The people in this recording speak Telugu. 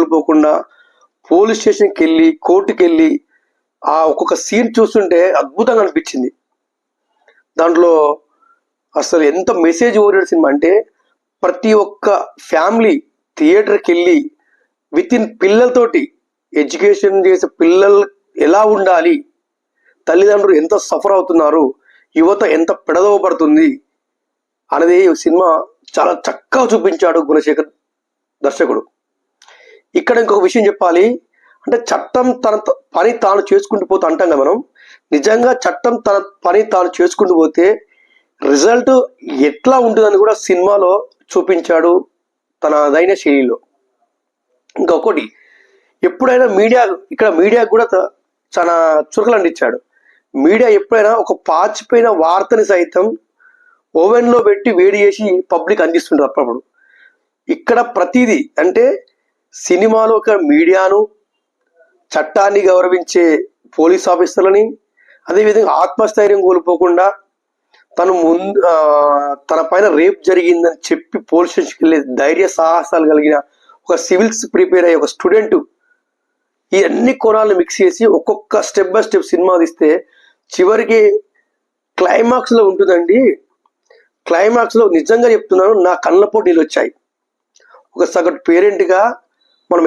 కోల్పోకుండా పోలీస్ స్టేషన్కి వెళ్ళి కోర్టుకి వెళ్ళి ఆ ఒక్కొక్క సీన్ చూస్తుంటే అద్భుతంగా అనిపించింది. దాంట్లో అసలు ఎంత మెసేజ్ ఓరియంటెడ్ సినిమా అంటే ప్రతి ఒక్క ఫ్యామిలీ థియేటర్కి వెళ్ళి విత్ ఇన్ పిల్లలతోటి ఎడ్యుకేషన్ చేసే పిల్లలు ఎలా ఉండాలి, తల్లిదండ్రులు ఎంత సఫర్ అవుతున్నారు, యువత ఎంత పెడదవపడుతుంది అనేది సినిమా చాలా చక్కగా చూపించాడు గుణశేఖర్ దర్శకుడు. ఇక్కడ ఇంకొక విషయం చెప్పాలి, అంటే చట్టం తన పని తాను చేసుకుంటూ పోతే అంటాం కదా మనం, నిజంగా చట్టం తన పని తాను చేసుకుంటూ పోతే రిజల్ట్ ఎట్లా ఉంటుందని కూడా సినిమాలో చూపించాడు తనదైన శైలిలో. ఇంకొకటి, ఎప్పుడైనా మీడియా కూడా చాలా చురుకలు అందించాడు. మీడియా ఎప్పుడైనా ఒక పాచిపోయిన వార్తని సైతం ఓవెన్లో పెట్టి వేడి చేసి పబ్లిక్ అందిస్తుంటారు అప్పుడప్పుడు. ఇక్కడ ప్రతిదీ అంటే సినిమాలో ఒక మీడియాను, చట్టాన్ని గౌరవించే పోలీస్ ఆఫీసర్లని, అదేవిధంగా ఆత్మస్థైర్యం కోల్పోకుండా తన పైన రేప్ జరిగిందని చెప్పి పోలీస్ స్టేషన్కి వెళ్ళే ధైర్య సాహసాలు కలిగిన ఒక సివిల్స్ ప్రిపేర్ అయ్యే ఒక స్టూడెంట్, ఈ అన్ని కోణాలను మిక్స్ చేసి ఒక్కొక్క స్టెప్ బై స్టెప్ సినిమా తీస్తే చివరికి క్లైమాక్స్లో ఉంటుందండి. క్లైమాక్స్లో నిజంగా చెప్తున్నాను, నా కళ్ళపోటు నీళ్ళు వచ్చాయి. ఒక సగటు పేరెంట్గా మనం